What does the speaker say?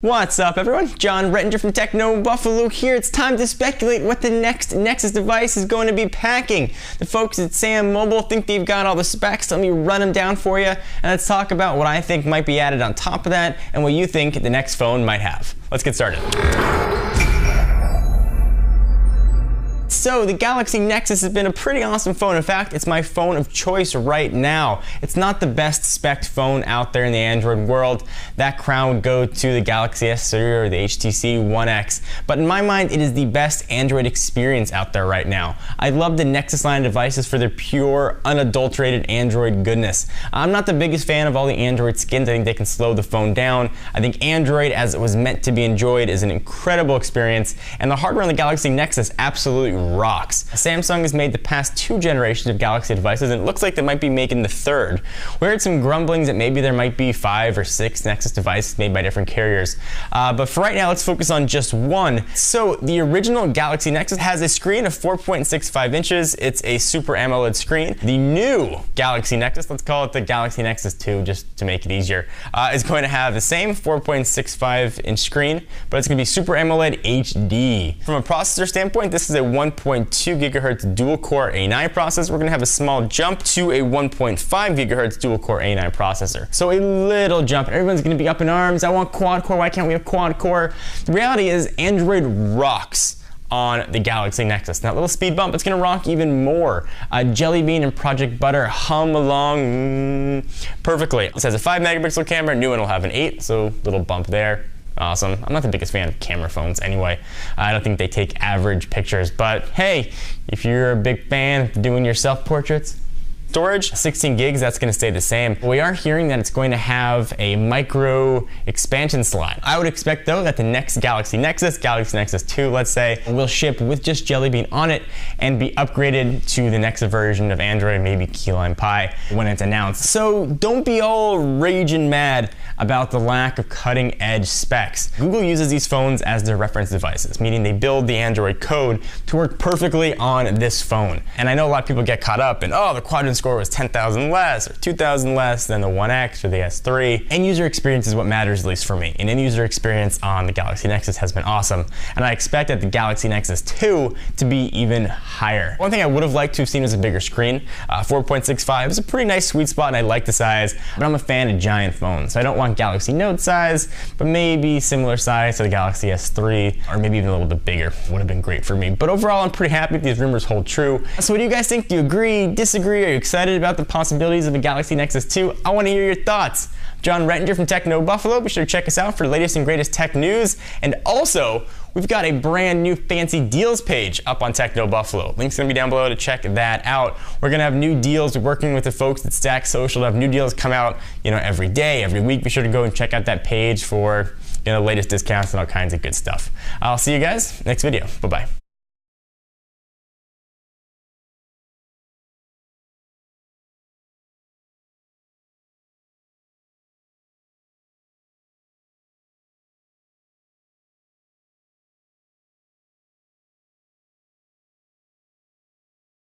What's up, everyone? John Rettinger from Techno Buffalo here. It's time to speculate what the next Nexus device is going to be packing. The folks at Sam Mobile think they've got all the specs. Let me run them down for you, and let's talk about what I think might be added on top of that and what you think the next phone might have. Let's get started. So the Galaxy Nexus has been a pretty awesome phone. In fact, it's my phone of choice right now. It's not the best spec phone out there in the Android world. That crown would go to the Galaxy S3 or the HTC One X. But in my mind, it is the best Android experience out there right now. I love the Nexus line of devices for their pure, unadulterated Android goodness. I'm not the biggest fan of all the Android skins. I think they can slow the phone down. I think Android, as it was meant to be enjoyed, is an incredible experience. And the hardware on the Galaxy Nexus absolutely rocks. Samsung has made the past 2 generations of Galaxy devices, and it looks like they might be making the 3rd. We heard some grumblings that maybe there might be 5 or 6 Nexus devices made by different carriers. But for right now, let's focus on just one. So the original Galaxy Nexus has a screen of 4.65 inches. It's a Super AMOLED screen. The new Galaxy Nexus, let's call it the Galaxy Nexus 2 just to make it easier, is going to have the same 4.65 inch screen, but it's going to be Super AMOLED HD. From a processor standpoint, this is a 1.2 gigahertz dual-core A9 processor. We're going to have a small jump to a 1.5 gigahertz dual-core A9 processor. So a little jump. Everyone's going to be up in arms. I want quad-core. Why can't we have quad-core? The reality is Android rocks on the Galaxy Nexus. Now, a little speed bump, it's going to rock even more. Jelly Bean and Project Butter hum along perfectly. This has a 5 megapixel camera. New one will have an 8, so little bump there. Awesome. I'm not the biggest fan of camera phones anyway. I don't think they take average pictures, but hey, if you're a big fan of doing your self-portraits, storage, 16 gigs, that's going to stay the same. We are hearing that it's going to have a micro expansion slot. I would expect, though, that the next Galaxy Nexus 2, let's say, will ship with just Jelly Bean on it and be upgraded to the next version of Android, maybe Key Lime Pie, when it's announced. So don't be all raging mad about the lack of cutting-edge specs. Google uses these phones as their reference devices, meaning they build the Android code to work perfectly on this phone. And I know a lot of people get caught up in, oh, the quadrant score was 10,000 less or 2,000 less than the One X or the S3. End user experience is what matters, at least for me. And end user experience on the Galaxy Nexus has been awesome. And I expect that the Galaxy Nexus 2 to be even higher. One thing I would have liked to have seen was a bigger screen. 4.65 is a pretty nice sweet spot, and I like the size, but I'm a fan of giant phones. So I don't want Galaxy Note size, but maybe similar size to the Galaxy S3, or maybe even a little bit bigger. Would have been great for me. But overall, I'm pretty happy if these rumors hold true. So what do you guys think? Do you agree, disagree? Are you excited about the possibilities of a Galaxy Nexus 2? I want to hear your thoughts. John Rettinger from Techno Buffalo. Be sure to check us out for the latest and greatest tech news. And also, we've got a brand new fancy deals page up on Techno Buffalo. Link's gonna be down below to check that out. We're gonna have new deals working with the folks at Stack Social to have new deals come out, every day, every week. Be sure to go and check out that page for, latest discounts and all kinds of good stuff. I'll see you guys next video. Bye-bye.